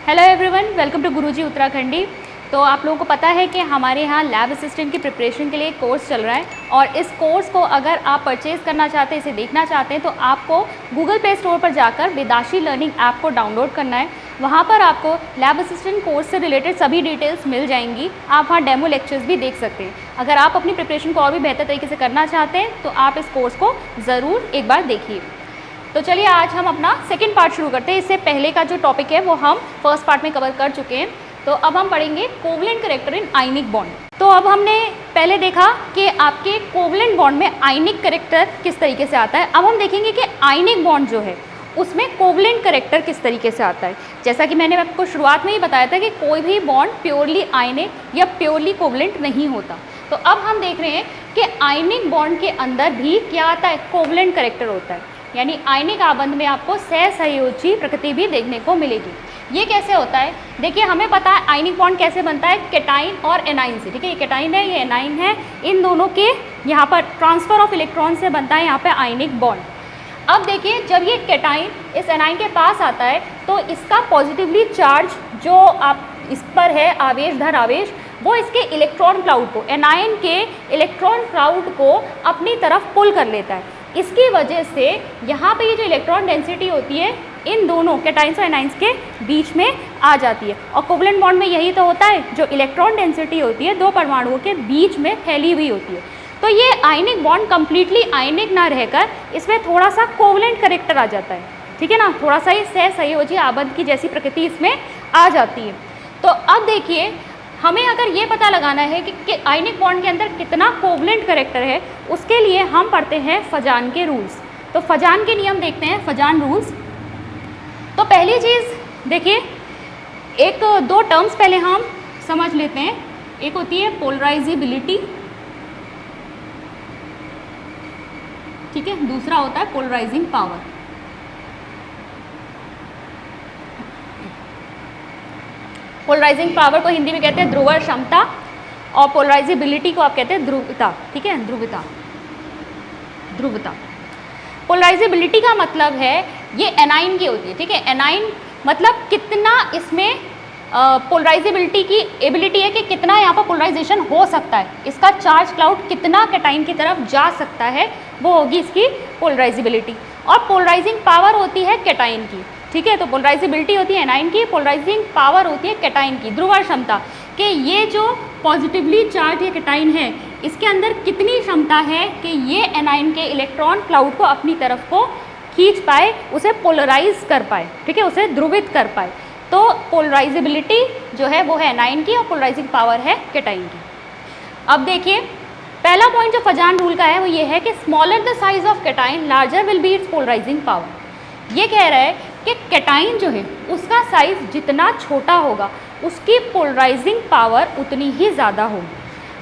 Hello everyone, welcome to गुरुजी उत्तराखंडी। तो आप लोगों को पता है कि हमारे यहाँ लैब असिस्टेंट की प्रिपरेशन के लिए एक कोर्स चल रहा है और इस कोर्स को अगर आप परचेज़ करना चाहते हैं, इसे देखना चाहते हैं, तो आपको गूगल प्ले स्टोर पर जाकर विदाशी लर्निंग ऐप को डाउनलोड करना है। वहाँ पर आपको लैब असिस्टेंट कोर्स से रिलेटेड सभी डिटेल्स मिल जाएंगी। आप वहाँ डेमो लेक्चर्स भी देख सकते हैं। अगर आप अपनी प्रिपरेशन को और भी बेहतर तरीके से करना चाहते हैं तो आप इस कोर्स को ज़रूर एक बार देखिए। तो चलिए आज हम अपना सेकंड पार्ट शुरू करते हैं। इससे पहले का जो टॉपिक है वो हम फर्स्ट पार्ट में कवर कर चुके हैं। तो अब हम पढ़ेंगे covalent character in ionic bond. तो अब हमने पहले देखा कि आपके कोवलेंट बॉन्ड में आयनिक कैरेक्टर किस तरीके से आता है। अब हम देखेंगे कि आयनिक बॉन्ड जो है उसमें कोवलेंट कैरेक्टर किस तरीके से आता है। जैसा कि मैंने आपको शुरुआत में ही बताया था कि कोई भी बॉन्ड प्योरली आयनिक या प्योरली कोवलेंट नहीं होता। तो अब हम देख रहे हैं कि आयनिक बॉन्ड के अंदर भी क्या आता है, कोवलेंट कैरेक्टर होता है, यानी आयनिक आबंध में आपको सहसंयोजी प्रकृति भी देखने को मिलेगी। ये कैसे होता है, देखिए हमें पता है आयनिक बॉन्ड कैसे बनता है, केटाइन और एनाइन से। ठीक है, ये केटाइन है, ये एनाइन है, इन दोनों के यहाँ पर ट्रांसफ़र ऑफ इलेक्ट्रॉन से बनता है यहाँ पे आयनिक बॉन्ड। अब देखिए जब ये केटाइन इस एनाइन के पास आता है तो इसका पॉजिटिवली चार्ज जो आप इस पर है आवेश धन आवेश, वो इसके इलेक्ट्रॉन क्लाउड को, एनाइन के इलेक्ट्रॉन क्लाउड को अपनी तरफ पुल कर लेता है। इसकी वजह से यहाँ पे ये जो इलेक्ट्रॉन डेंसिटी होती है इन दोनों केटाइंस और एनाइंस के बीच में आ जाती है। और कोवलेंट बॉन्ड में यही तो होता है, जो इलेक्ट्रॉन डेंसिटी होती है दो परमाणुओं के बीच में फैली हुई होती है। तो ये आयनिक बॉन्ड कम्प्लीटली आयनिक ना रहकर इसमें थोड़ा सा कोवलेंट कैरेक्टर आ जाता है। ठीक है ना, थोड़ा सा ही सहसंयोजी आबंध की जैसी प्रकृति इसमें आ जाती है। तो अब देखिए हमें अगर ये पता लगाना है कि आयनिक बॉन्ड के अंदर कितना कोवलेंट कैरेक्टर है, उसके लिए हम पढ़ते हैं फजान के रूल्स। तो फजान के नियम देखते हैं, फजान रूल्स। तो पहली चीज़ देखिए, एक दो टर्म्स पहले हम समझ लेते हैं। एक होती है पोलराइजेबिलिटी, ठीक है, दूसरा होता है पोलराइजिंग पावर। पोलराइजिंग पावर को हिंदी में कहते हैं ध्रुवण क्षमता और पोलराइजेबिलिटी को आप कहते हैं ध्रुवता। ठीक है, ध्रुवता। पोलराइजेबिलिटी का मतलब है ये एनाइन की होती है। ठीक है, एनाइन मतलब कितना इसमें पोलराइजेबिलिटी की एबिलिटी है कि कितना यहाँ पर पोलराइजेशन हो सकता है, इसका चार्ज क्लाउड कितना केटाइन की तरफ जा सकता है, वो होगी इसकी पोलराइजेबिलिटी। और पोलराइजिंग पावर होती है केटाइन की। ठीक है, तो पोलराइजेबिलिटी होती है एनाइन की, पोलराइजिंग पावर होती है केटाइन की, ध्रुवण क्षमता, कि ये जो पॉजिटिवली चार्ज ये केटाइन है इसके अंदर कितनी क्षमता है कि ये एनाइन के इलेक्ट्रॉन क्लाउड को अपनी तरफ को खींच पाए, उसे पोलराइज कर पाए। ठीक है, उसे ध्रुवित कर पाए। तो पोलराइजेबिलिटी जो है वो है एनाइन की और पोलराइजिंग पावर है केटाइन की। अब देखिए पहला पॉइंट जो फजान रूल का है वो ये है कि smaller the size of cation larger will be its polarising power. ये कह रहा है कि केटाइन जो है उसका साइज जितना छोटा होगा उसकी पोलराइजिंग पावर उतनी ही ज़्यादा होगी।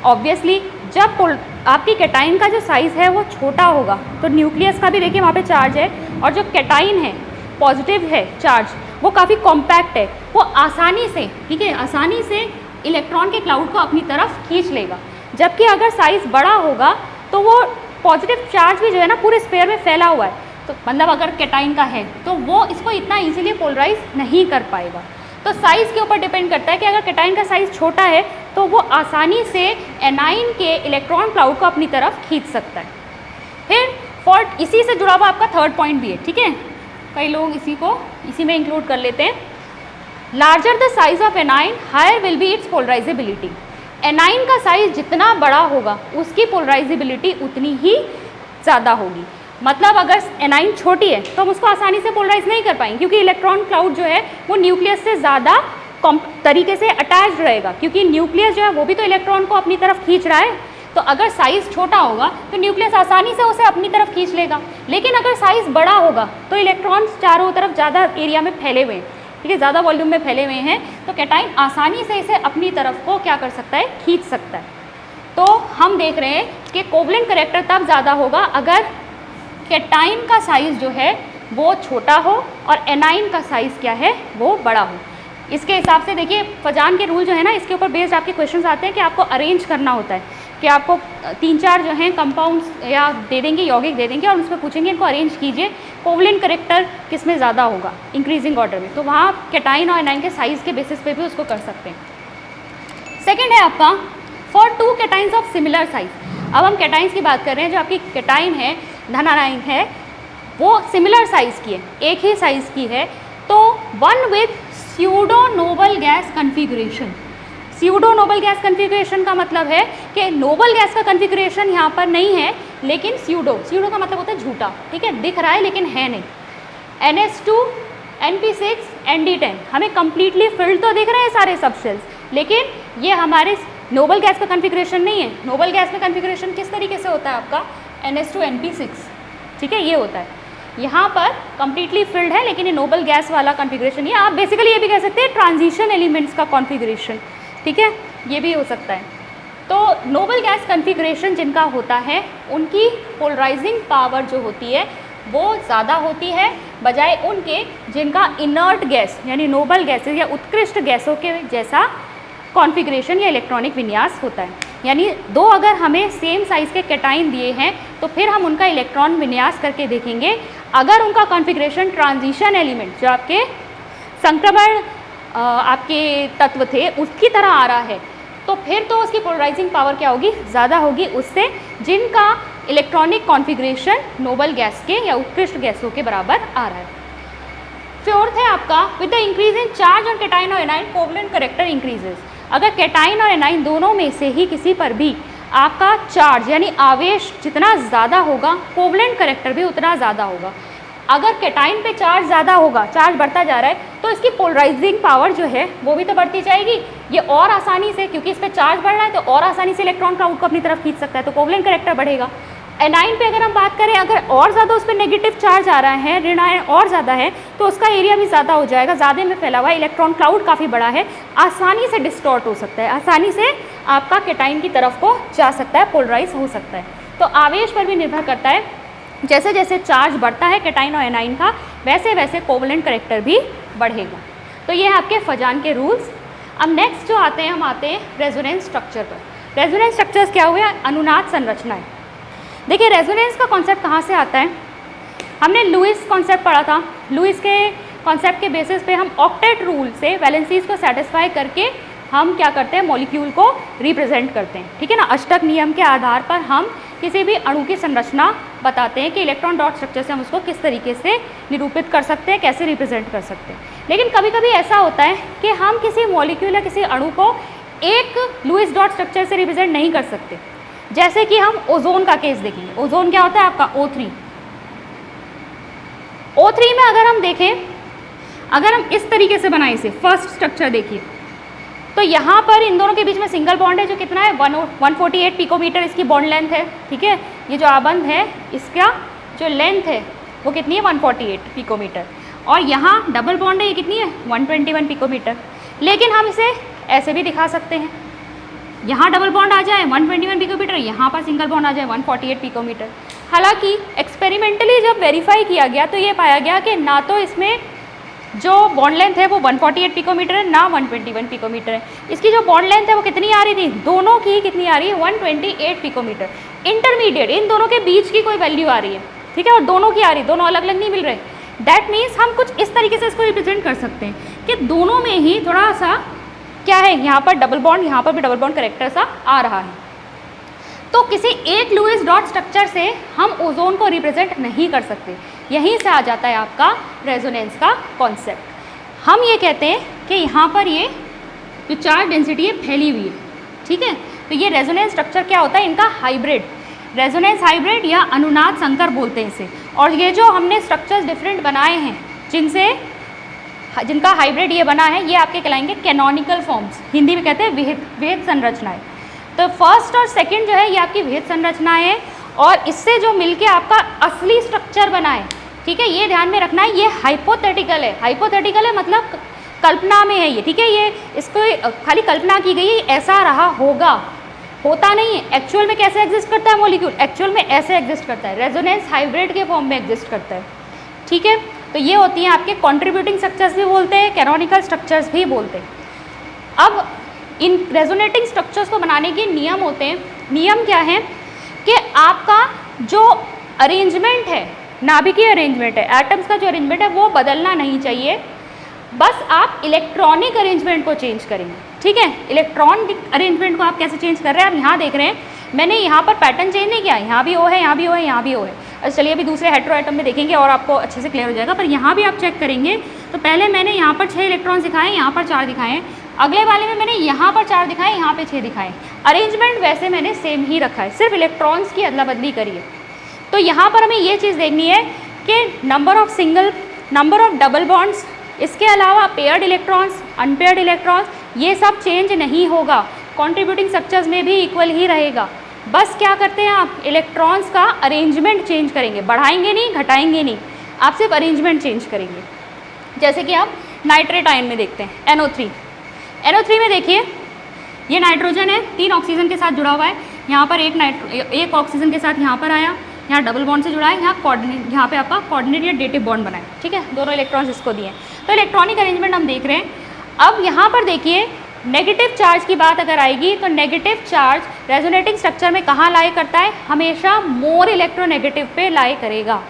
ऑब्वियसली जब आपकी केटाइन का जो साइज़ है वो छोटा होगा तो न्यूक्लियस का भी देखिए वहाँ पे चार्ज है, और जो केटाइन है पॉजिटिव है चार्ज, वो काफ़ी कॉम्पैक्ट है, वो आसानी से, ठीक है, आसानी से इलेक्ट्रॉन के क्लाउड को अपनी तरफ खींच लेगा। जबकि अगर साइज़ बड़ा होगा तो वो पॉजिटिव चार्ज भी जो है ना पूरे स्फीयर में फैला हुआ है, तो मतलब अगर केटाइन का है तो वो इसको इतना इजीली पोलराइज नहीं कर पाएगा। तो साइज़ के ऊपर डिपेंड करता है कि अगर केटाइन का साइज़ छोटा है तो वो आसानी से एनाइन के इलेक्ट्रॉन क्लाउड को अपनी तरफ खींच सकता है। फिर इसी से जुड़ा हुआ आपका थर्ड पॉइंट भी है। ठीक है, कई लोग इसी में इंक्लूड कर लेते हैं। Larger the size of anion higher will be its polarisability. Anion का साइज जितना बड़ा होगा उसकी पोलराइजेबिलिटी उतनी ही ज़्यादा होगी। मतलब अगर एनाइन छोटी है तो हम उसको आसानी से पोलराइज नहीं कर पाएंगे, क्योंकि इलेक्ट्रॉन क्लाउड जो है वो न्यूक्लियस से ज़्यादा तरीके से अटैच्ड रहेगा, क्योंकि न्यूक्लियस जो है वो भी तो इलेक्ट्रॉन को अपनी तरफ खींच रहा है। तो अगर साइज़ छोटा होगा तो न्यूक्लियस आसानी से उसे अपनी तरफ खींच लेगा, लेकिन अगर साइज़ बड़ा होगा तो इलेक्ट्रॉन्स चारों तरफ ज़्यादा एरिया में फैले हुए हैं, ठीक है, ज़्यादा वॉल्यूम में फैले हुए हैं, तो केटाइन आसानी से इसे अपनी तरफ को क्या कर सकता है, खींच सकता है। तो हम देख रहे हैं कि कोवलेंट कैरेक्टर तब ज़्यादा होगा अगर केटाइन का साइज़ जो है वो छोटा हो और एनाइन का साइज़ क्या है वो बड़ा हो। इसके हिसाब से देखिए फजान के रूल जो है ना, इसके ऊपर बेस्ड आपके क्वेश्चंस आते हैं कि आपको अरेंज करना होता है, कि आपको 3-4 जो हैं कंपाउंड्स या दे देंगे, यौगिक दे देंगे और उसमें पूछेंगे इनको अरेंज कीजिए कोवलेंट करेक्टर किस में ज़्यादा होगा, इंक्रीजिंग ऑर्डर में, तो वहाँ कैटाइन और एनाइन के साइज़ के बेसिस पे भी उसको कर सकते हैं। सेकेंड है आपका for two canines of similar size. अब हम कैटाइन्स की बात कर रहे हैं, जो आपकी कैटाइन है धनानाइन है वो सिमिलर साइज़ की है, एक ही साइज़ की है, तो one with pseudo noble gas configuration. Pseudo noble gas configuration का मतलब है कि नोबल गैस का कन्फिगरेशन यहाँ पर नहीं है, लेकिन स्यूडो का मतलब होता है झूठा, ठीक है, दिख रहा है लेकिन है नहीं। NH2 NP6 ND10 हमें कम्प्लीटली फिल्ड तो दिख रहे हैं सारे सबशेल्स, लेकिन ये हमारे नोबल गैस का कन्फिगरेशन नहीं है। नोबल गैस में कन्फिगरेशन किस तरीके से होता है आपका NH2 NP6, ठीक है, ये होता है। यहाँ पर कम्प्लीटली फिल्ड है लेकिन ये नोबल गैस वाला कन्फिगरेशन है। आप बेसिकली ये भी कह सकते हैं ट्रांजिशन एलिमेंट्स का कॉन्फ़िगरेशन, ठीक है, ये भी हो सकता है। तो नोबल गैस कन्फिगरेशन जिनका होता है उनकी पोलराइजिंग पावर जो होती है वो ज़्यादा होती है बजाय उनके जिनका इनर्ट गैस यानी नोबल गैसेज या उत्कृष्ट गैसों के जैसा कॉन्फ़िगरेशन या इलेक्ट्रॉनिक विन्यास होता है। यानी दो अगर हमें सेम साइज़ के कैटाइन दिए हैं तो फिर हम उनका इलेक्ट्रॉन विन्यास करके देखेंगे। अगर उनका कॉन्फ़िगरेशन ट्रांजिशन एलिमेंट जो आपके संक्रमण आपके तत्व थे उसकी तरह आ रहा है तो फिर तो उसकी पोलराइजिंग पावर क्या होगी, ज़्यादा होगी उससे जिनका इलेक्ट्रॉनिक कॉन्फ़िगरेशन नोबल गैस के या उत्कृष्ट गैसों के बराबर आ रहा है। फोर्थ है आपका with the increase in charge on cation और एनाइन कोवलेंट करेक्टर इंक्रीजेस। अगर कैटाइन और एनाइन दोनों में से ही किसी पर भी आपका चार्ज यानी आवेश जितना ज़्यादा होगा कोवलेंट करेक्टर भी उतना ज़्यादा होगा। अगर कैटाइन पे चार्ज ज़्यादा होगा, चार्ज बढ़ता जा रहा है, तो इसकी पोलराइजिंग पावर जो है वो भी तो बढ़ती जाएगी। ये और आसानी से, क्योंकि इस पर चार्ज बढ़ रहा है तो और आसानी से इलेक्ट्रॉन क्लाउड को अपनी तरफ खींच सकता है, तो कोवलेंट करेक्टर बढ़ेगा। एनाइन पे अगर हम बात करें, अगर और ज़्यादा उस पर नेगेटिव चार्ज आ रहा है, ऋण आयन और ज़्यादा है, तो उसका एरिया भी ज़्यादा हो जाएगा, ज़्यादा में फैला हुआ है, इलेक्ट्रॉन क्लाउड काफ़ी बड़ा है, आसानी से डिस्टॉर्ट हो सकता है, आसानी से आपका कैटाइन की तरफ को जा सकता है, पोलराइज हो सकता है। तो आवेश पर भी निर्भर करता है, जैसे जैसे चार्ज बढ़ता है कैटाइन और एनाइन का वैसे वैसे कोवलेंट करेक्टर भी बढ़ेगा। तो ये है आपके फजान के रूल्स। अब नेक्स्ट जो आते हैं, हम आते हैं रेजोनेंस स्ट्रक्चर पर। रेजोनेंस स्ट्रक्चर्स क्या हुए, अनुनाद संरचनाएं। देखिए रेजोनेंस का कॉन्सेप्ट कहाँ से आता है, हमने लुईस कॉन्सेप्ट पढ़ा था। लुईस के कॉन्सेप्ट के बेसिस पे हम ऑक्टेट रूल से वैलेंसीज को सेटिस्फाई करके हम क्या करते हैं, मॉलिक्यूल को रिप्रेजेंट करते हैं, ठीक है ना। अष्टक नियम के आधार पर हम किसी भी अणु की संरचना बताते हैं कि इलेक्ट्रॉन डॉट स्ट्रक्चर से हम उसको किस तरीके से निरूपित कर सकते हैं, कैसे रिप्रेजेंट कर सकते हैं। लेकिन कभी कभी ऐसा होता है कि हम किसी मॉलिक्यूल या किसी अणु को एक लुईस डॉट स्ट्रक्चर से रिप्रेजेंट नहीं कर सकते। जैसे कि हम ओजोन का केस देखेंगे। ओजोन क्या होता है आपका O3। O3 में अगर हम देखें, अगर हम इस तरीके से बनाए इसे, फर्स्ट स्ट्रक्चर देखिए, तो यहाँ पर इन दोनों के बीच में सिंगल बॉन्ड है जो कितना है 148 पिकोमीटर इसकी बॉन्ड लेंथ है, ठीक है। ये जो आबंध है इसका जो लेंथ है वो कितनी है 148 पिकोमीटर, और यहाँ डबल बॉन्ड है, ये कितनी है 121 पिकोमीटर। लेकिन हम इसे ऐसे भी दिखा सकते हैं, यहाँ डबल बॉन्ड आ जाए 121 पिकोमीटर, यहाँ पर सिंगल बॉन्ड आ जाए 148 पिकोमीटर। हालांकि एक्सपेरिमेंटली जब वेरीफाई किया गया तो ये पाया गया कि ना तो इसमें जो बॉन्ड लेंथ है वो 148 पिकोमीटर है, ना 121 पिकोमीटर है। इसकी जो बॉन्ड लेंथ है वो कितनी आ रही थी, दोनों की कितनी आ रही है 128 पिकोमीटर। इंटरमीडिएट इन दोनों के बीच की कोई वैल्यू आ रही है, ठीक है, और दोनों की आ रही है, दोनों अलग अलग नहीं मिल रहे। दैट मीन्स हम कुछ इस तरीके से इसको रिप्रेजेंट कर सकते हैं कि दोनों में ही थोड़ा सा क्या है, यहाँ पर डबल बॉन्ड, यहाँ पर भी डबल बॉन्ड करेक्टर सा आ रहा है। तो किसी एक लुईस डॉट स्ट्रक्चर से हम ओजोन को रिप्रेजेंट नहीं कर सकते। यहीं से आ जाता है आपका रेजोनेंस का कॉन्सेप्ट। हम ये कहते हैं कि यहाँ पर ये जो चार्ज डेंसिटी है फैली हुई है, ठीक है। तो ये रेजोनेंस स्ट्रक्चर क्या होता है, इनका हाइब्रिड, रेजोनेंस हाइब्रिड या अनुनाद संकर बोलते हैं इसे। और ये जो हमने स्ट्रक्चर्स डिफरेंट बनाए हैं जिनका हाइब्रिड ये बना है, ये आपके कहलाएंगे कैनोनिकल फॉर्म्स, हिंदी में कहते हैं विहित संरचनाएं। तो फर्स्ट और सेकंड जो है ये आपकी विहित संरचनाएं है, और इससे जो मिलके आपका असली स्ट्रक्चर बना है, ठीक है, ये ध्यान में रखना है, ये हाइपोथेटिकल है। हाइपोथेटिकल है मतलब कल्पना में है ये, ठीक है, ये इसको खाली कल्पना की गई है, ऐसा रहा होगा, होता नहीं है। एक्चुअल में कैसे एग्जिस्ट करता है मॉलिक्यूल, एक्चुअल में ऐसे एग्जिस्ट करता है, रेजोनेंस हाइब्रिड के फॉर्म में एग्जिस्ट करता है, ठीक है। तो ये होती हैं आपके कॉन्ट्रीब्यूटिंग स्ट्रक्चर्स भी बोलते हैं, कैनोनिकल स्ट्रक्चर्स भी बोलते हैं। अब इन रेजोनेटिंग स्ट्रक्चर्स को बनाने के नियम होते हैं। नियम क्या है कि आपका जो अरेंजमेंट है नाभिकीय अरेंजमेंट है, एटम्स का जो अरेंजमेंट है वो बदलना नहीं चाहिए, बस आप इलेक्ट्रॉनिक अरेंजमेंट को चेंज करेंगे। ठीक है, इलेक्ट्रॉनिक अरेंजमेंट को आप कैसे चेंज कर रहे हैं, आप यहाँ देख रहे हैं मैंने यहाँ पर पैटर्न चेंज नहीं किया, यहाँ भी ओ है, यहाँ भी ओ है, यहाँ भी ओ है। अच्छा चलिए अभी दूसरे हेटेरो एटम में देखेंगे और आपको अच्छे से क्लियर हो जाएगा। पर यहाँ भी आप चेक करेंगे तो पहले मैंने यहाँ पर 6 इलेक्ट्रॉन्स दिखाए, यहाँ पर 4 दिखाए, अगले वाले में मैंने यहाँ पर 4 दिखाए, यहाँ पे 6 दिखाए। अरेंजमेंट वैसे मैंने सेम ही रखा है, सिर्फ इलेक्ट्रॉन्स की अदला बदली करी है। तो यहाँ पर हमें ये चीज़ देखनी है कि number of single, number of double bonds, इसके अलावा पेयर्ड इलेक्ट्रॉन्स, अनपेयर्ड इलेक्ट्रॉन्स, ये सब चेंज नहीं होगा, कॉन्ट्रीब्यूटिंग स्ट्रक्चर्स में भी इक्वल ही रहेगा। बस क्या करते हैं आप इलेक्ट्रॉन्स का अरेंजमेंट चेंज करेंगे, बढ़ाएंगे नहीं, घटाएंगे नहीं, आप सिर्फ अरेंजमेंट चेंज करेंगे। जैसे कि आप नाइट्रेट आयन में देखते हैं NO3, NO3 में देखिए ये नाइट्रोजन है, 3 ऑक्सीजन के साथ जुड़ा हुआ है, यहाँ पर एक ऑक्सीजन के साथ यहाँ पर आया, यहाँ डबल बॉन्ड से जुड़ा है, यहाँ कोऑर्डिनेट, यहाँ पे आपका कोऑर्डिनेट या डेटिव बॉन्ड बना है। ठीक है, दोनों इलेक्ट्रॉन्स इसको दिए। तो इलेक्ट्रॉनिक अरेंजमेंट हम देख रहे हैं। अब यहाँ पर देखिए नेगेटिव चार्ज की बात अगर आएगी तो नेगेटिव चार्ज रेजोनेटिंग स्ट्रक्चर में कहाँ लाए करता है, हमेशा मोर इलेक्ट्रोनेगेटिव पे लाए करेगा।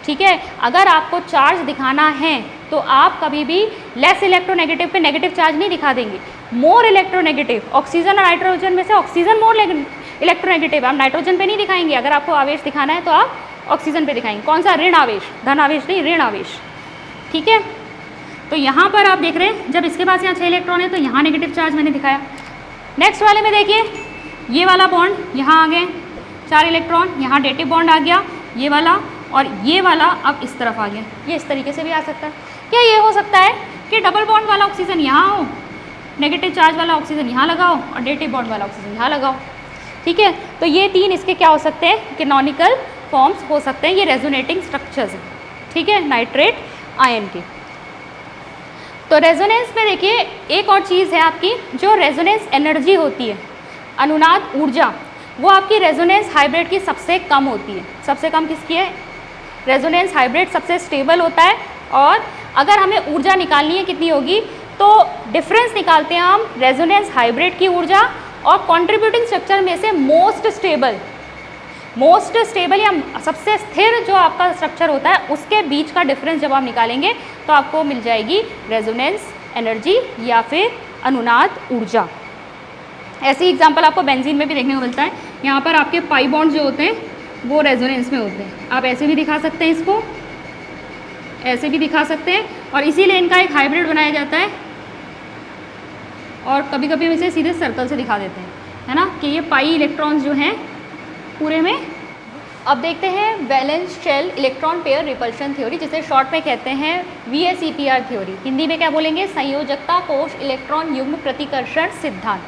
ठीक है, अगर आपको चार्ज दिखाना है तो आप कभी भी लेस इलेक्ट्रोनेगेटिव पे नेगेटिव चार्ज नहीं दिखा देंगे, मोर इलेक्ट्रोनेगेटिव। ऑक्सीजन और नाइट्रोजन में से ऑक्सीजन मोर इलेक्ट्रोनेगेटिव, आप नाइट्रोजन पे नहीं दिखाएंगे। अगर आपको आवेश दिखाना है तो आप ऑक्सीजन पे दिखाएंगे। कौन सा, ऋण आवेश, धन आवेश नहीं, ऋण आवेश। ठीक है, तो यहाँ पर आप देख रहे हैं जब इसके पास यहाँ 6 इलेक्ट्रॉन है तो यहाँ नेगेटिव चार्ज मैंने दिखाया। नेक्स्ट वाले में देखिए ये वाला बॉन्ड यहाँ आ गए 4 इलेक्ट्रॉन, यहाँ डेटिव बॉन्ड आ गया ये वाला, और ये वाला अब इस तरफ आ गया। ये इस तरीके से भी आ सकता है। क्या ये हो सकता है कि डबल बॉन्ड वाला ऑक्सीजन यहाँ हो, नेगेटिव चार्ज वाला ऑक्सीजन यहाँ लगाओ और डेटिव बॉन्ड वाला ऑक्सीजन यहाँ लगाओ। ठीक है, तो ये 3 इसके क्या हो सकते हैं, कैनोनिकल फॉर्म्स हो सकते हैं, ये रेजोनेटिंग स्ट्रक्चर्स हैं। ठीक है, नाइट्रेट आयन के। तो रेजोनेंस में देखिए एक और चीज़ है आपकी, जो रेजोनेंस एनर्जी होती है, अनुनाद ऊर्जा, वो आपकी रेजोनेंस हाइब्रिड की सबसे कम होती है। सबसे कम किसकी है, रेजोनेंस हाइब्रिड सबसे स्टेबल होता है। और अगर हमें ऊर्जा निकालनी है कितनी होगी, तो डिफरेंस निकालते हैं हम रेजोनेंस हाइब्रिड की ऊर्जा और कॉन्ट्रीब्यूटिंग स्ट्रक्चर में से मोस्ट स्टेबल या सबसे स्थिर जो आपका स्ट्रक्चर होता है उसके बीच का डिफरेंस जब आप निकालेंगे तो आपको मिल जाएगी रेजोनेंस एनर्जी या फिर अनुनाद ऊर्जा। ऐसी एग्जांपल आपको बेंजीन में भी देखने को मिलता है। यहाँ पर आपके पाई बॉन्ड जो होते हैं वो रेजोनेंस में होते हैं। आप ऐसे भी दिखा सकते हैं, इसको ऐसे भी दिखा सकते हैं, और इसीलिए इनका एक हाइब्रिड बनाया जाता है। और कभी कभी हम इसे सीधे सर्कल से दिखा देते हैं, है ना, कि ये पाई इलेक्ट्रॉन्स जो हैं पूरे में। अब देखते हैं valence shell electron pair repulsion theory, जिसे शॉर्ट में कहते हैं VSEPR थ्योरी। हिंदी में क्या बोलेंगे, संयोजकता कोश इलेक्ट्रॉन युग्म प्रतिकर्षण सिद्धांत।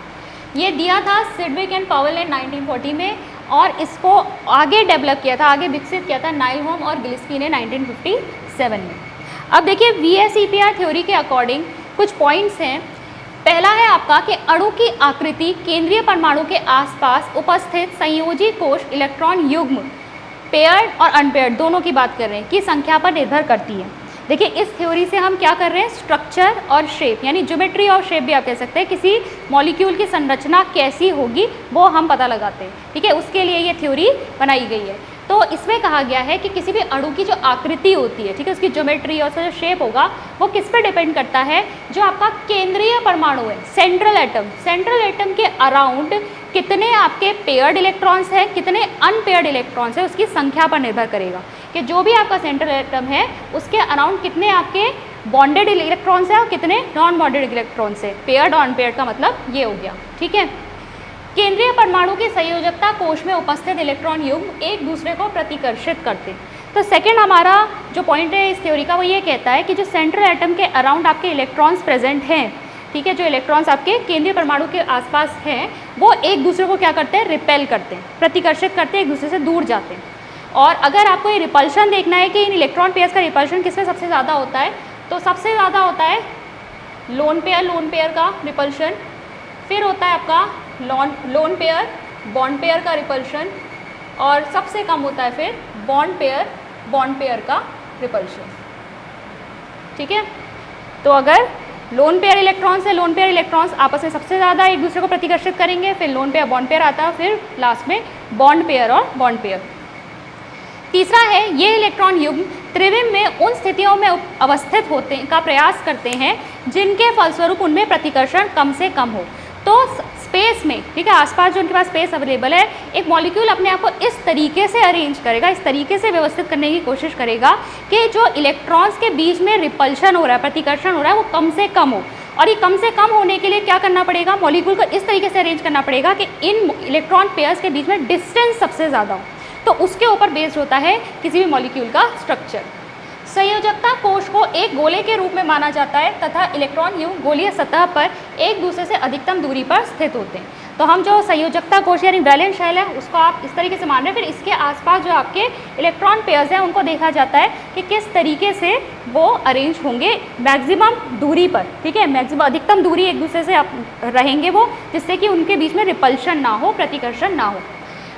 ये दिया था सिडविक एंड पावेल ने 1940 में, और इसको आगे डेवलप किया था, आगे विकसित किया था नाइलहोम और गिल्स्पी ने 1957 में। अब देखिए VSEPR थ्योरी के अकॉर्डिंग कुछ पॉइंट्स हैं। पहला है आपका कि अणु की आकृति केंद्रीय परमाणु के आसपास उपस्थित संयोजी कोश इलेक्ट्रॉन युग्म, पेयर्ड और अनपेयर्ड दोनों की बात कर रहे हैं, की संख्या पर निर्भर करती है। देखिए इस थ्योरी से हम क्या कर रहे हैं, स्ट्रक्चर और शेप, यानी ज्योमेट्री और शेप भी आप कह सकते हैं, किसी मॉलिक्यूल की संरचना कैसी होगी वो हम पता लगाते हैं। ठीक है, उसके लिए ये थ्योरी बनाई गई है। तो इसमें कहा गया है कि किसी भी अणु की जो आकृति होती है, ठीक है, उसकी ज्योमेट्री और उसका जो शेप होगा वो किस पर डिपेंड करता है, जो आपका केंद्रीय परमाणु है, सेंट्रल एटम के अराउंड कितने आपके पेयर्ड इलेक्ट्रॉन्स हैं, कितने अनपेयर्ड इलेक्ट्रॉन्स हैं, उसकी संख्या पर निर्भर करेगा कि जो भी आपका सेंट्रल एटम है उसके अराउंड कितने आपके बॉन्डेड इलेक्ट्रॉन्स हैं और कितने नॉन बॉन्डेड इलेक्ट्रॉन्स हैं। पेयर्ड और अनपेयर्ड का मतलब ये हो गया। ठीक है, केंद्रीय परमाणु की संयोजकता कोश में उपस्थित इलेक्ट्रॉन युग्म एक दूसरे को प्रतिकर्षित करते हैं। तो सेकंड हमारा जो पॉइंट है इस थ्योरी का वो ये कहता है कि जो सेंट्रल एटम के अराउंड आपके इलेक्ट्रॉन्स प्रेजेंट हैं, ठीक है, जो इलेक्ट्रॉन्स आपके केंद्रीय परमाणु के आसपास हैं वो एक दूसरे को क्या करते हैं, रिपेल करते हैं, प्रतिकर्षित करते हैं, एक दूसरे से दूर जाते हैं। और अगर आपको ये रिपल्शन देखना है कि इन इलेक्ट्रॉन पेयर्स का रिपल्शन किसमें सबसे ज़्यादा होता है, तो सबसे ज़्यादा होता है लोन पेयर का रिपल्शन, फिर होता है आपका लोन पेयर बॉन्ड पेयर का रिपल्शन, और सबसे कम होता है फिर बॉन्ड पेयर का रिपल्शन। ठीक है, तो अगर लोन पेयर इलेक्ट्रॉन्स है, लोन पेयर इलेक्ट्रॉन्स आपस में सबसे ज़्यादा एक दूसरे को प्रतिकर्षित करेंगे, फिर लोन पेयर बॉन्ड पेयर आता है, फिर लास्ट में बॉन्ड पेयर और बॉन्ड पेयर। तीसरा है ये इलेक्ट्रॉन युग्म त्रिविम में उन स्थितियों में अवस्थित होते का प्रयास करते हैं जिनके फलस्वरूप उनमें प्रतिकर्षण कम से कम हो। तो स्पेस में, ठीक है, आसपास जो उनके पास स्पेस अवेलेबल है, एक मॉलिक्यूल अपने आप को इस तरीके से अरेंज करेगा, इस तरीके से व्यवस्थित करने की कोशिश करेगा कि जो इलेक्ट्रॉन्स के बीच में रिपल्शन हो रहा है, प्रतिकर्षण हो रहा है, वो कम से कम हो। और ये कम से कम होने के लिए क्या करना पड़ेगा, मॉलिक्यूल को इस तरीके से अरेंज करना पड़ेगा कि इन इलेक्ट्रॉन पेयर्स के बीच में डिस्टेंस सबसे ज़्यादा हो। तो उसके ऊपर बेस्ड होता है किसी भी मॉलिक्यूल का स्ट्रक्चर। संयोजकता कोश को एक गोले के रूप में माना जाता है तथा इलेक्ट्रॉन युग्म गोलीय सतह पर एक दूसरे से अधिकतम दूरी पर स्थित होते हैं। तो हम जो संयोजकता कोश यानी वैलेंस शेल है उसको आप इस तरीके से मान रहे हैं। फिर इसके आसपास जो आपके इलेक्ट्रॉन पेयर्स हैं उनको देखा जाता है कि किस तरीके से वो अरेंज होंगे मैक्सिमम दूरी पर, ठीक है, मैक्सिमम अधिकतम दूरी एक दूसरे से रहेंगे वो, जिससे कि उनके बीच में रिपल्शन ना हो, प्रतिकर्षण ना हो।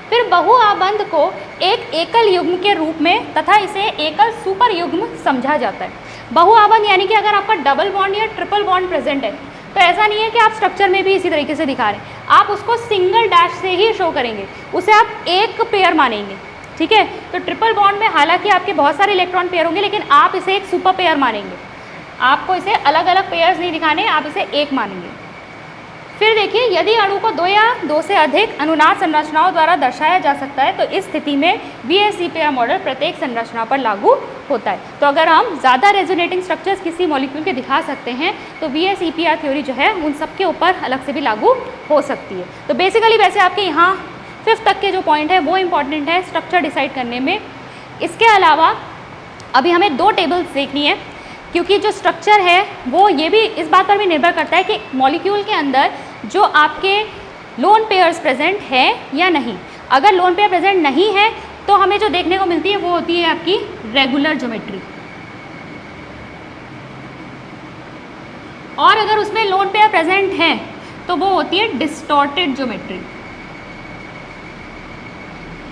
फिर बहुआबंध को एक एकल युग्म के रूप में तथा इसे एकल सुपर युग्म समझा जाता है। बहुआबंध यानी कि अगर आपका डबल बॉन्ड या ट्रिपल बॉन्ड प्रेजेंट है तो ऐसा नहीं है कि आप स्ट्रक्चर में भी इसी तरीके से दिखा रहे हैं, आप उसको सिंगल डैश से ही शो करेंगे, उसे आप एक पेयर मानेंगे, ठीक है। तो ट्रिपल बॉन्ड में हालांकि आपके बहुत सारे इलेक्ट्रॉन पेयर होंगे लेकिन आप इसे एक सुपर पेयर मानेंगे, आपको इसे अलग अलग पेयर्स नहीं दिखाने, आप इसे एक मानेंगे। फिर देखिए, यदि अणु को दो या दो से अधिक अनुनाद संरचनाओं द्वारा दर्शाया जा सकता है तो इस स्थिति में VSEPR मॉडल प्रत्येक संरचना पर लागू होता है। तो अगर हम ज़्यादा रेजोनेटिंग स्ट्रक्चर्स किसी मॉलिक्यूल के दिखा सकते हैं तो VSEPR थ्योरी जो है उन सब के ऊपर अलग से भी लागू हो सकती है। तो बेसिकली वैसे आपके यहाँ 5th तक के जो पॉइंट है वो इम्पॉर्टेंट है स्ट्रक्चर डिसाइड करने में। इसके अलावा अभी हमें 2 टेबल्स देखनी है, क्योंकि जो स्ट्रक्चर है वो ये भी इस बात पर भी निर्भर करता है कि मॉलिक्यूल के अंदर जो आपके लोन पेयर्स प्रेजेंट है या नहीं। अगर लोन पेयर प्रेजेंट नहीं है तो हमें जो देखने को मिलती है वो होती है आपकी रेगुलर ज्योमेट्री, और अगर उसमें लोन पेयर प्रेजेंट है तो वो होती है डिस्टॉर्टेड ज्योमेट्री।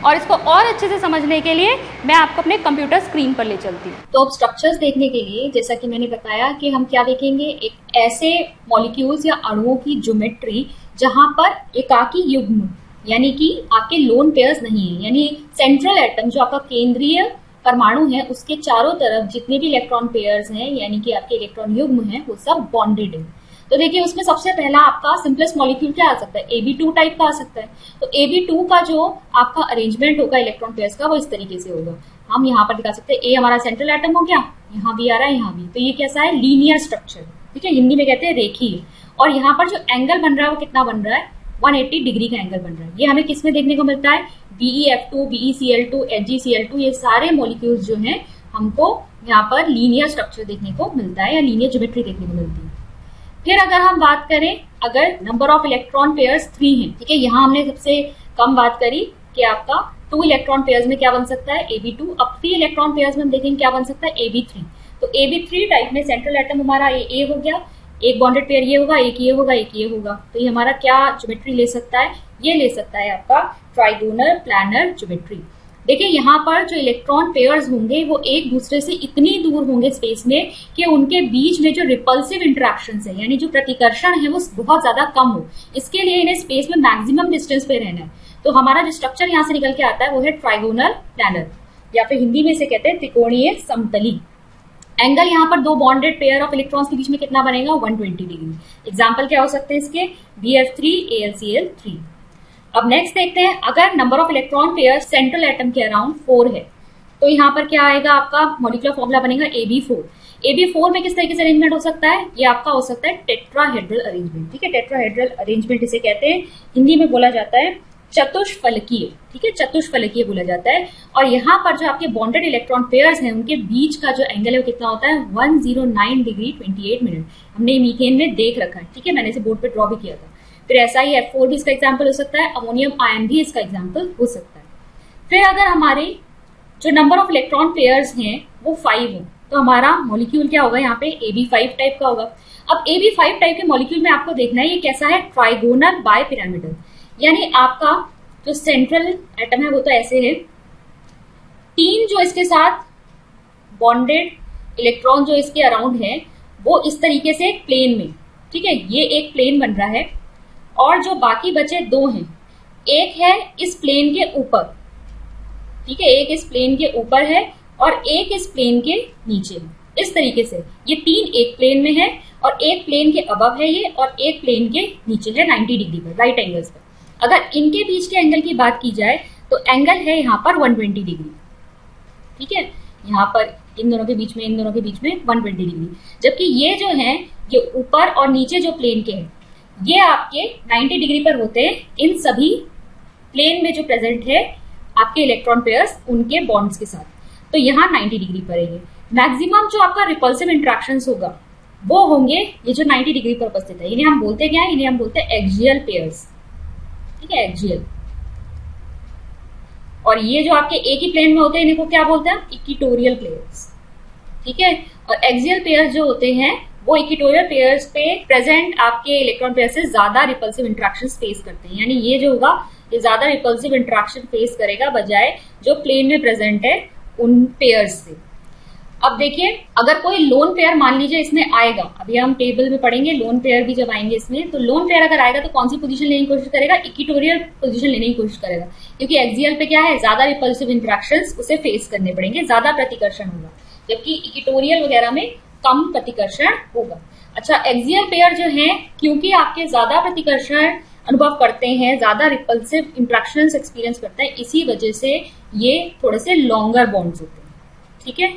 और इसको और अच्छे से समझने के लिए मैं आपको अपने कंप्यूटर स्क्रीन पर ले चलती हूँ। तो अब स्ट्रक्चर्स देखने के लिए जैसा कि मैंने बताया कि हम क्या देखेंगे, एक ऐसे मॉलिक्यूल्स या अणुओं की ज्योमेट्री जहां पर एकाकी युग्म यानी कि आपके लोन पेयर्स नहीं है, यानी सेंट्रल एटम जो आपका केंद्रीय परमाणु है उसके चारों तरफ जितने भी इलेक्ट्रॉन पेयर्स हैं यानी कि आपके इलेक्ट्रॉन युग्म हैं वो सब बॉन्डेड है। तो देखिए उसमें सबसे पहला आपका सिंपलेस्ट मॉलिक्यूल क्या आ सकता है, AB2 टाइप का आ सकता है। तो AB2 का जो आपका अरेंजमेंट होगा इलेक्ट्रॉन पेयर्स का वो इस तरीके से होगा। हम यहाँ पर दिखा सकते हैं A हमारा सेंट्रल एटम हो गया, यहाँ भी आ रहा है, यहाँ भी। तो ये कैसा है, लीनियर स्ट्रक्चर, ठीक है, हिंदी में कहते हैं रेखीय। और यहाँ पर जो एंगल बन रहा है वो कितना बन रहा है, 180 डिग्री का एंगल बन रहा है। ये हमें किसमें देखने को मिलता है, BeF2, BeCl2, HgCl2, ये सारे मॉलिक्यूल्स जो हैं हमको यहाँ पर लीनियर स्ट्रक्चर देखने को मिलता है या लीनियर ज्योमेट्री देखने को मिलती है। फिर अगर हम बात करें, अगर नंबर ऑफ इलेक्ट्रॉन पेयर्स 3 हैं, ठीक है, यहाँ हमने सबसे कम बात करी कि आपका 2 इलेक्ट्रॉन पेयर्स में क्या बन सकता है, AB2। अब 3 इलेक्ट्रॉन पेयर्स में हम देखेंगे क्या बन सकता है, AB3। तो AB3 टाइप में सेंट्रल एटम हमारा A हो गया, एक बॉन्डेड पेयर ये होगा, एक ये होगा, एक ये होगा। तो ये हमारा क्या ज्योमेट्री ले सकता है, ये ले सकता है आपका ट्राइगोनल प्लानर ज्योमेट्री। देखिए यहाँ पर जो इलेक्ट्रॉन पेयर्स होंगे वो एक दूसरे से इतनी दूर होंगे स्पेस में कि उनके बीच में जो रिपल्सिव इंटरेक्शंस है यानी जो प्रतिकर्षण है वो बहुत ज्यादा कम हो। इसके लिए इन्हें स्पेस में मैक्सिमम डिस्टेंस पे रहना है। तो हमारा जो स्ट्रक्चर यहाँ से निकल के आता है वो है ट्राइगोनल प्लानर, या फिर हिंदी में इसे कहते हैं त्रिकोणीय समतली। एंगल यहाँ पर 2 बॉन्डेड पेयर ऑफ इलेक्ट्रॉन्स के बीच में कितना बनेगा, 120 डिग्री। एग्जाम्पल क्या हो सकते हैं इसके, BF3, AlCl3। अब नेक्स्ट देखते हैं, अगर number of electron pair central atom के अराउंड 4 है तो यहाँ पर क्या आएगा, आपका मॉलिक्यूलर फॉर्मूला बनेगा AB4। AB4 में किस तरीके से अरेंजमेंट हो सकता है, ये आपका हो सकता है टेट्राहेड्रल अरेंजमेंट, ठीक है, टेट्राहेड्रल अरेंजमेंट इसे कहते हैं, हिंदी में बोला जाता है चतुष्फलकीय, ठीक है, चतुष्फलकीय बोला जाता है। और यहाँ पर जो आपके बॉन्डेड इलेक्ट्रॉन पेयर्स हैं उनके बीच का जो एंगल है वो कितना होता है, 109 डिग्री 28 मिनट। हमने मीथेन में देख रखा है, ठीक है, मैंने इसे बोर्ड पे ड्रॉ भी किया था। फिर SiF4 भी इसका एग्जाम्पल हो सकता है, अमोनियम आयन भी इसका एग्जाम्पल हो सकता है। फिर अगर हमारे जो नंबर ऑफ इलेक्ट्रॉन पेयर्स हैं वो 5 हो तो हमारा मॉलिक्यूल क्या होगा, यहाँ पे AB5 टाइप का होगा। अब AB5 टाइप के मॉलिक्यूल में आपको देखना है ये कैसा है, ट्राइगोनल बाय पिरामिडल, यानी आपका जो सेंट्रल एटम है वो तो ऐसे है, 3 जो इसके साथ बॉन्डेड इलेक्ट्रॉन जो इसके अराउंड है वो इस तरीके से एक प्लेन में, ठीक है, ये एक प्लेन बन रहा है। और जो बाकी बचे 2 हैं, एक है इस प्लेन के ऊपर ठीक है, एक इस प्लेन के ऊपर है और एक इस प्लेन के नीचे है। इस तरीके से ये तीन एक प्लेन में है और एक प्लेन के अबव है ये और एक प्लेन के नीचे है 90 डिग्री पर, राइट एंगल्स पर। अगर इनके बीच के एंगल की बात की जाए तो एंगल है यहाँ पर 120 डिग्री। ठीक है, यहाँ पर इन दोनों के बीच में 120 डिग्री, जबकि ये जो है ये ऊपर और नीचे जो प्लेन के हैं ये आपके 90 डिग्री पर होते हैं इन सभी प्लेन में जो प्रेजेंट है आपके इलेक्ट्रॉन पेयर्स उनके बॉन्ड्स के साथ। तो यहाँ 90 डिग्री पर है। मैक्सिमम जो आपका रिपल्सिव इंट्रैक्शंस होगा वो होंगे ये जो 90 डिग्री पर उपस्थित है। इन्हें हम बोलते क्या है? इन्हें हम बोलते हैं एक्सियल पेयर्स। ठीक है, एक्सियल। और ये जो आपके एक ही प्लेन में होते हैं इन्हें को क्या बोलते हैं? Equatorial pairs. ठीक है, और एक्सियल पेयर्स जो होते हैं वो इक्वेटोरियल पेयर्स पे प्रेजेंट आपके इलेक्ट्रॉन पेयर से ज्यादा रिपल्सिव इंट्रैक्शन फेस करते हैं। यानी ये जो होगा ये ज्यादा रिपल्सिव इंट्रैक्शन फेस करेगा बजाय जो प्लेन में प्रेजेंट है उन पेयर्स से। अब देखिए, अगर कोई लोन पेयर मान लीजिए इसमें आएगा, अभी हम टेबल में पढ़ेंगे लोन पेयर भी जब आएंगे इसमें, तो लोन पेयर अगर आएगा तो कौन सी पोजीशन लेने की कोशिश करेगा? इक्वेटोरियल पोजीशन लेने की कोशिश करेगा, क्योंकि एक्सियल पे क्या है, ज्यादा रिपल्सिव इंट्रैक्शंस उसे फेस करने पड़ेंगे, ज्यादा प्रतिकर्षण होगा, जबकि इक्वेटोरियल वगैरह में कम प्रतिकर्षण होगा। अच्छा, एक्सियल पेयर जो है क्योंकि आपके ज्यादा प्रतिकर्षण अनुभव करते हैं, ज्यादा रिपल्सिव इंट्रैक्शंस एक्सपीरियंस करते हैं, इसी वजह से ये थोड़े से लॉन्गर बॉन्ड्स होते हैं। ठीक है,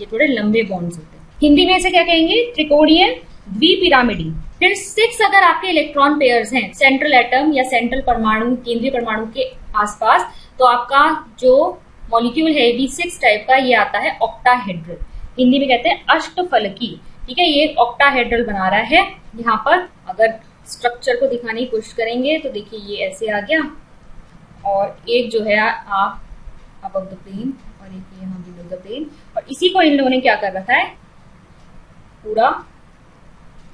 ये थोड़े लंबे बॉन्ड्स होते हैं। हिंदी में इसे क्या कहेंगे? त्रिकोणीय द्विपिरामिडी। फिर 6 अगर आपके इलेक्ट्रॉन पेयर्स हैं सेंट्रल एटम या सेंट्रल परमाणु, केंद्रीय परमाणु के आसपास, तो आपका जो मॉलिक्यूल है भी 6 टाइप का ये आता है ऑक्टाहेड्रल। हिंदी में कहते हैं अष्टफलकी। ठीक है, ये ऑक्टाहेड्रल बना रहा है। यहाँ पर अगर स्ट्रक्चर को दिखाने की कोशिश करेंगे तो देखिए ये ऐसे आ गया और एक जो है आप अबव द प्लेन और एक यहाँ बिलो द प्लेन, और इसी को इन लोगों ने क्या कर रखा है, पूरा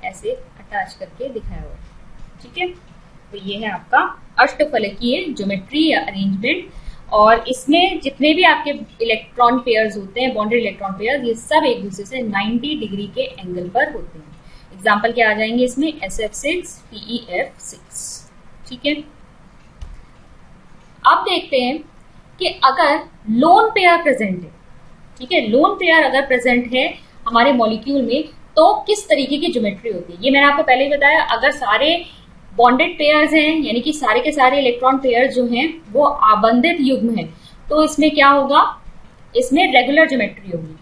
ऐसे अटैच करके दिखाया हुआ है। ठीक है, तो ये है आपका अष्टफलकीय ज्योमेट्री या अरेंजमेंट, और इसमें जितने भी आपके इलेक्ट्रॉन पेयर्स होते हैं, बॉन्डेड इलेक्ट्रॉन पेयर्स, ये सब एक दूसरे से 90 डिग्री के एंगल पर होते हैं। एग्जाम्पल क्या आ जाएंगे इसमें? SF6, PeF6। ठीक है, अब देखते हैं कि अगर लोन पेयर प्रेजेंट है, ठीक है, लोन पेयर अगर प्रेजेंट है हमारे मॉलिक्यूल में तो किस तरीके की ज्योमेट्री होती है, ये मैंने आपको पहले ही बताया। अगर सारे बॉन्डेड पेयर्स हैं, यानी कि सारे के सारे इलेक्ट्रॉन पेयर्स जो हैं वो आबंधित युग्म है, तो इसमें क्या होगा? इसमें रेगुलर ज्योमेट्री होगी।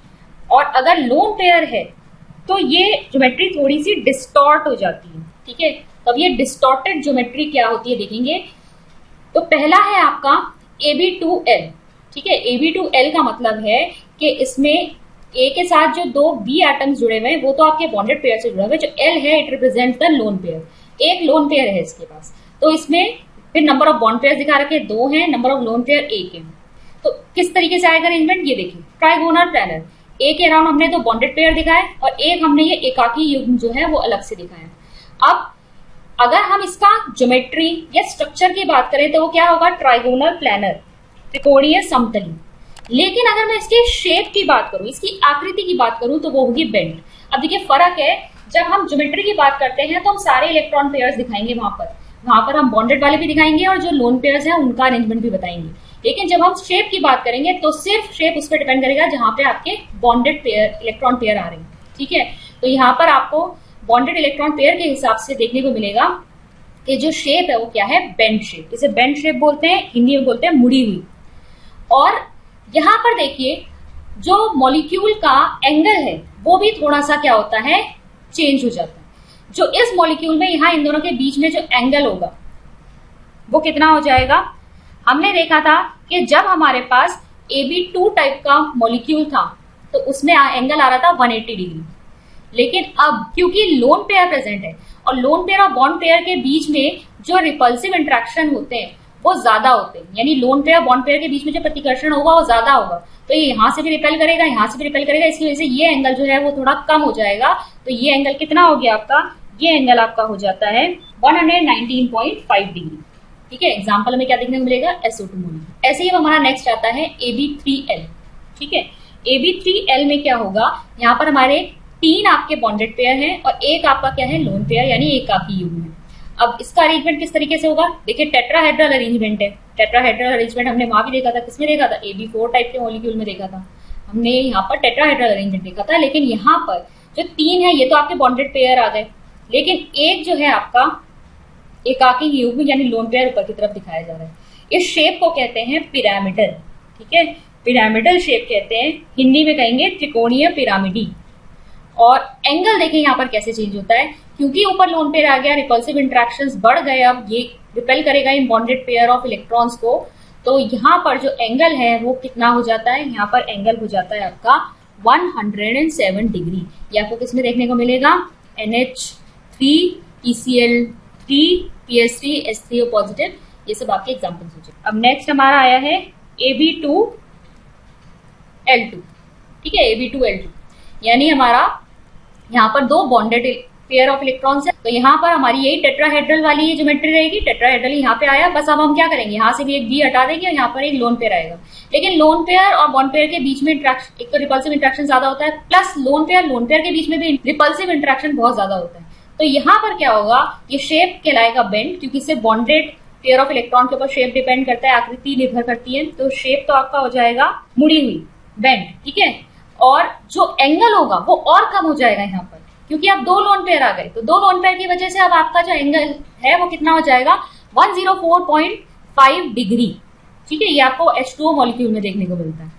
और अगर लोन पेयर है तो ये ज्योमेट्री थोड़ी सी डिस्टॉर्ट हो जाती है। ठीक है, तब ये डिस्टॉर्टेड ज्योमेट्री क्या होती है देखेंगे। तो पहला है आपका AB2L। ठीक है, AB2L का मतलब है कि इसमें A के साथ जो 2 B एटम्स जुड़े हुए हैं वो तो आपके बॉन्डेड पेयर से जुड़े हुए हैं, जो L है it represent the lone pair. एक लोन पेयर है इसके पास, तो इसमें फिर नंबर ऑफ बॉन्ड पेयर दिखा रखे 2 हैं, नंबर ऑफ लोन पेयर 1 है। तो किस तरीके से आएगा अरेंजमेंट, ये देखिए, ट्राइगोनल प्लानर। एक के अराउंड हमने तो बॉन्डेड पेयर दिखाए और एक हमने ये एकाकी युग्म जो है वो अलग से दिखाया। अब अगर हम इसका ज्योमेट्री या स्ट्रक्चर की बात करें तो वो क्या होगा? ट्राइगोनल प्लानर, त्रिकोणीय समतली। लेकिन अगर मैं इसके शेप की बात करूं, इसकी आकृति की बात करूं, तो वो होगी बेंट। अब देखिए फर्क है, जब हम ज्योमेट्री की बात करते हैं तो हम सारे इलेक्ट्रॉन पेयर्स दिखाएंगे, वहां पर हम बॉन्डेड वाले भी दिखाएंगे और जो लोन पेयर्स हैं उनका अरेंजमेंट भी बताएंगे। लेकिन जब हम शेप की बात करेंगे तो सिर्फ शेप उस पर डिपेंड करेगा जहां पे आपके बॉन्डेड पेयर इलेक्ट्रॉन पेयर आ रहे हैं। ठीक है, तो यहाँ पर आपको बॉन्डेड इलेक्ट्रॉन पेयर के हिसाब से देखने को मिलेगा कि जो शेप है वो क्या है? Bent shape. इसे बेंट शेप बोलते हैं, हिंदी में बोलते हैं मुड़ी हुई। और यहां पर देखिए जो मॉलिक्यूल का एंगल है वो भी थोड़ा सा क्या होता है? चेंज हो जाता है। जो इस मॉलिक्यूल में यहां इन दोनों के बीच में जो एंगल होगा वो कितना हो जाएगा? हमने देखा था कि जब हमारे पास AB2 टाइप का मॉलिक्यूल था तो उसमें एंगल आ रहा था 180 डिग्री। लेकिन अब क्योंकि लोन पेयर प्रेजेंट है और लोन पेयर और बॉन्ड पेयर के बीच में जो रिपल्सिव इंट्रैक्शन होते हैं वो ज्यादा होते हैं, यानी लोन पेयर बॉन्ड पेयर के बीच में जो प्रतिकर्षण होगा वो ज्यादा होगा, तो ये यहां से भी रिपेल करेगा, यहां से भी रिपेल करेगा, इसकी वजह से ये एंगल जो है वो थोड़ा कम हो जाएगा। तो ये एंगल कितना हो गया आपका? ये एंगल आपका हो जाता है 119.5 डिग्री। ठीक है, एग्जाम्पल में क्या देखने को मिलेगा? SO2 molecule. ऐसे ही हमारा नेक्स्ट आता है AB3L। ठीक है, AB3L में क्या होगा? यहाँ पर हमारे 3 आपके बॉन्डेड पेयर हैं और एक आपका क्या है? लोन पेयर, यानी एकाकी युग्म है। अब इसका अरेंजमेंट किस तरीके से होगा? देखिए टेट्राहेड्रल अरेंजमेंट है। टेट्राहेड्रल अरेंजमेंट हमने वहां भी देखा था, किसमें देखा था, AB4 टाइप के मॉलिक्यूल में देखा था हमने, यहाँ पर टेट्राहेड्रल अरेंजमेंट देखा था। लेकिन यहाँ पर जो 3 है ये तो आपके बॉन्डेड पेयर आ गए, लेकिन एक जो है आपका एकाकी युग्म यानी लोन पेयर ऊपर की तरफ दिखाया जा रहा है। इस शेप को कहते हैं पिरामिडल, ठीक है, पिरामिडल शेप कहते हैं, हिंदी में कहेंगे त्रिकोणीय पिरामिडी। और एंगल देखें यहाँ पर कैसे चेंज होता है, क्योंकि ऊपर लोन पेयर आ गया, रिपल्सिव इंटरेक्शंस बढ़ गए, अब ये रिपेल करेगा इन बॉन्डेड पेयर ऑफ इलेक्ट्रॉन्स को, तो यहाँ पर जो एंगल है वो कितना हो जाता है, यहाँ पर एंगल हो जाता है आपका 107 डिग्री। ये आपको किसमें देखने को मिलेगा, NH3 ECl3 PS3 H3O positive, ये सब आपके एग्जाम्पल्स हो जाए। अब नेक्स्ट हमारा आया है AB2L2, ठीक है, AB2L2 यानी हमारा यहाँ पर 2 बॉन्डेड पेयर ऑफ इलेक्ट्रॉन्स है, तो यहाँ पर हमारी यही टेट्राहेड्रल वाली ये ज्योमेट्री रहेगी, टेट्राहेड्रल यहाँ पे आया, बस अब हम क्या करेंगे, यहाँ से भी एक B हटा देंगे और यहाँ पर एक लोन पेयर आएगा। लेकिन लोन पेयर और बॉन्ड पेयर के बीच में इंटरेक्शन, एक तो रिपल्सिव इंटरेक्शन ज्यादा होता है, प्लस लोन पेयर के बीच में भी रिपल्सिव इंटरेक्शन बहुत ज्यादा होता है। तो यहाँ पर क्या होगा, ये शेप कहलाएगा बेंड, क्योंकि इससे बॉन्डेड पेयर ऑफ इलेक्ट्रॉन के ऊपर शेप डिपेंड करता है, आकृति निर्भर करती है, तो शेप तो आपका हो जाएगा मुड़ी हुई, बेंड, ठीक है। और जो एंगल होगा वो और कम हो जाएगा यहाँ पर, क्योंकि अब 2 लोन पेयर आ गए, तो 2 लोन पेयर की वजह से अब आपका जो एंगल है वो कितना हो जाएगा, 104.5 डिग्री, ठीक है। ये आपको H2O मॉलिक्यूल में देखने को मिलता है।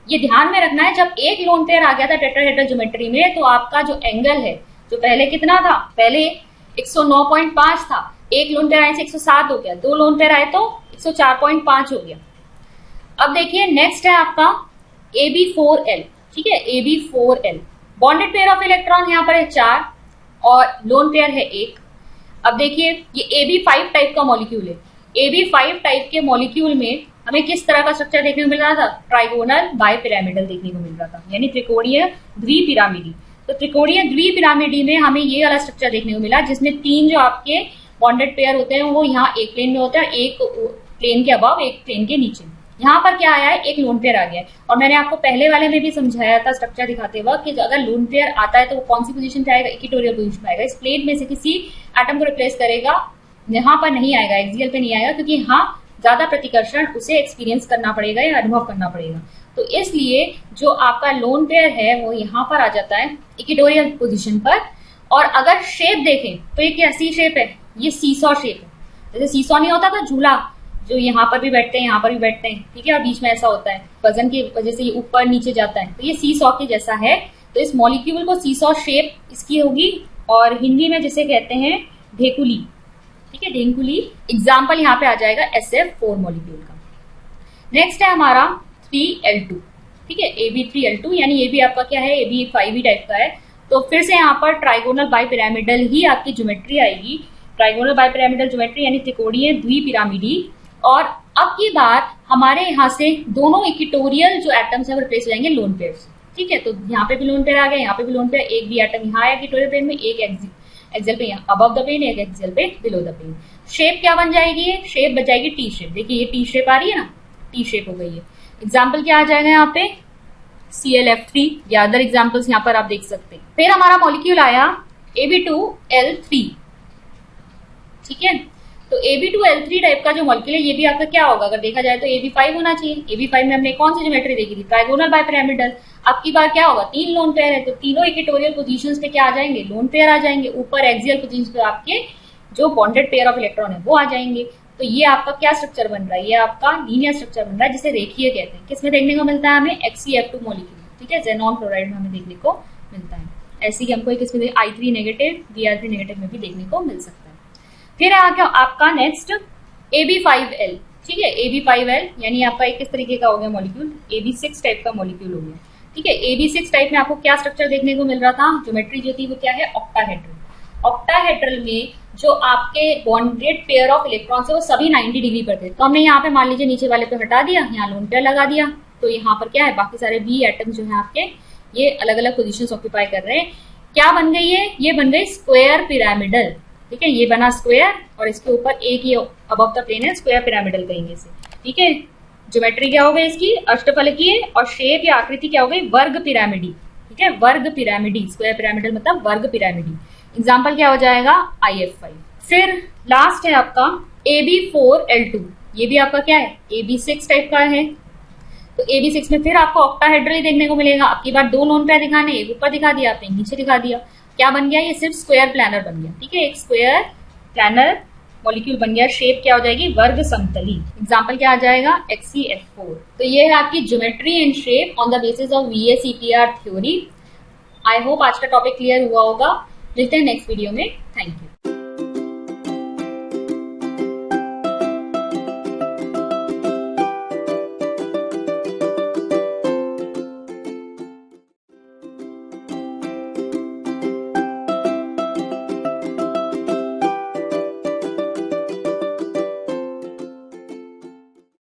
ये ध्यान में रखना है, जब एक लोन पेयर आ गया था टेट्राहेड्रल ज्योमेट्री में, तो आपका जो एंगल है जो पहले कितना था, पहले 109.5 था, एक लोन पेयर आए से 107 हो गया, 2 लोन पेयर आए तो 104.5 हो गया। अब देखिए नेक्स्ट है आपका AB4L, ठीक है, AB4L bonded pair of electron यहाँ पर है 4 और लोन पेयर है 1। अब देखिए ये AB5 टाइप का मॉलिक्यूल है, AB5 टाइप के मॉलिक्यूल में हमें किस तरह का स्ट्रक्चर देखने को मिल रहा था, ट्राइगोनल बाइपिरामिडल देखने को मिल रहा था, यानी त्रिकोणीय द्विपिरामिडी। तो त्रिकोणीय द्विपिरामिडी में हमें ये वाला स्ट्रक्चर देखने को मिला, जिसमें 3 जो आपके बॉन्डेड पेयर होते हैं वो यहाँ एक प्लेन में होते हैं, एक प्लेन के अबव एक प्लेन के नीचे। यहाँ पर क्या आया है, एक लोन पेयर आ गया है। और मैंने आपको पहले वाले में भी समझाया था स्ट्रक्चर दिखाते वक्त कि अगर लोन पेयर आता है तो वो कौन सी पोजीशन पे आएगा, इक्वेटोरियल पोजीशन पे आएगा, इस प्लेन में से किसी एटम को रिप्लेस करेगा, यहाँ पर नहीं आएगा, एक्सियल पे नहीं आएगा, क्योंकि यहाँ ज्यादा प्रतिकर्षण उसे एक्सपीरियंस करना पड़ेगा या अनुभव करना पड़ेगा। तो इसलिए जो आपका लोन पेयर है वो यहाँ पर आ जाता है इक्वेटोरियल पोजीशन पर। और अगर शेप देखें तो ये कैसी शेप है, ये सीसॉ शेप है, जैसे सीसॉ नहीं होता था झूला, जो यहाँ पर भी बैठते हैं यहाँ पर भी बैठते हैं, ठीक है, और बीच में ऐसा होता है, वजन की वजह से ये ऊपर नीचे जाता है, तो ये सीसॉ के जैसा है। तो इस मॉलिक्यूल को सीसॉ शेप इसकी होगी, और हिंदी में जिसे कहते हैं ढेकुली, ठीक है, ढेकुली। एग्जाम्पल यहाँ पे आ जाएगा SF4 मॉलिक्यूल का। नेक्स्ट है हमारा 3L2, ठीक है, AB3L2 यानी ये भी आपका क्या है, AB5 टाइप का है। तो फिर से यहाँ पर ट्राइगोनल बाइपिरामिडल ही आपकी ज्योमेट्री आएगी, ट्राइगोनल बाइपिरामिडल ज्योमेट्री यानी त्रिकोणीय द्विपिरामिडी। और अब की बार हमारे यहाँ से दोनों इक्वेटोरियल जो एटम्स है वो रिप्लेस हो जाएंगे लोन पेयर से, ठीक है। तो यहाँ पे भी लोन पेयर आ गया, यहाँ पे भी लोन पेयर, एक भी एटम यहाँ आया इक्वेटोरियल प्लेन में, एक एक्सियल पे यहाँ अबव द प्लेन, एक एक्सियल पे बिलो द प्लेन। शेप क्या बन जाएगी, शेप बन जाएगी टी शेप। देखिए ये टी शेप आ रही है ना, टी शेप हो गई है। एग्जाम्पल क्या आ जाएगा यहाँ पे, ClF3 या अदर एग्जाम्पल्स यहाँ पर आप देख सकते हैं। फिर हमारा मॉलिक्यूल आया AB2L3, ठीक है। तो AB2L3 टाइप का जो मॉलिक्यूल है ये भी आपका क्या होगा, अगर देखा जाए तो AB5 होना चाहिए। AB5 में हमने कौन सी ज्योमेट्री देखी थी, ट्राइगोनल बाइपिरामिडल। अब की बार क्या होगा, 3 लोन पेयर है, तो तीनों इक्वेटोरियल पोजीशंस पे क्या आ जाएंगे, लोन पेयर आ जाएंगे। ऊपर एक्सियल पोजीशन पे आपके जो बॉन्डेड पेयर ऑफ इलेक्ट्रॉन है वो आ जाएंगे। तो ये आपका क्या स्ट्रक्चर बन रहा है, ये आपका लीनियर स्ट्रक्चर बन रहा है, जिसे रेखीय कहते हैं। किसमें देखने को मिलता है हमें, HCF2 मॉलिक्यूल, ठीक है, जेनॉन क्लोराइड में हमें देखने को मिलता है। ऐसे ही हमको किसमें I3 नेगेटिव Br3 नेगेटिव में भी देखने को मिल सकता है। फिर आपका नेक्स्ट AB5L, ठीक है, AB5L यानी आपका एक किस तरीके का हो गया मॉलिक्यूल, AB6 टाइप का मॉलिक्यूल हो गया, ठीक है। AB6 टाइप में आपको क्या स्ट्रक्चर देखने को मिल रहा था, ज्योमेट्री जो थी वो क्या है, ऑक्टाहेड्रल। ऑक्टाहेड्रल में जो आपके बॉन्डेड पेयर ऑफ इलेक्ट्रॉन्स है वो सभी 90 डिग्री पर थे। तो हमने यहाँ पे मान लीजिए नीचे वाले पे हटा दिया, यहाँ लोन पेयर लगा दिया, तो यहाँ पर क्या है, बाकी सारे B एटम जो है आपके ये अलग अलग पोजीशंस ऑक्यूपाई कर रहे हैं। क्या बन गई है, ये बन गई स्क्वायर पिरामिडल, ठीक है, ये बना स्क्वायर और इसके ऊपर एक ये अबव द प्लेन है, स्क्वायर पिरामिडल कहेंगे इसे, ठीक है। ज्योमेट्री क्या हो गई इसकी, अष्टफलकीय, और शेप या आकृति क्या हो गई, वर्ग पिरामिडी, ठीक है, वर्ग पिरामिडी। स्क्वायर पिरामिडल मतलब वर्ग पिरामिडी। एग्जाम्पल क्या हो जाएगा, IF5। फिर लास्ट है आपका AB4L2, ये भी आपका क्या है, AB6 टाइप का है। तो AB6 में फिर आपको ऑक्टाहेड्रल देखने को मिलेगा। आपकी बार 2 लोन पेयर दिखाने, एक ऊपर दिखा दिया आपने, नीचे दिखा दिया। क्या बन गया, ये सिर्फ स्क्वायर प्लानर बन गया। ठीक है, एक स्क्वायर प्लानर मॉलिक्यूल बन गया। शेप क्या हो जाएगी, वर्ग समतली। एग्जाम्पल क्या आ जाएगा, HCF4। तो ये है आपकी geometry and shape on the basis of VACTR theory. I hope आज का टॉपिक क्लियर हुआ होगा। मिलते हैं नेक्स्ट वीडियो में। Thank you.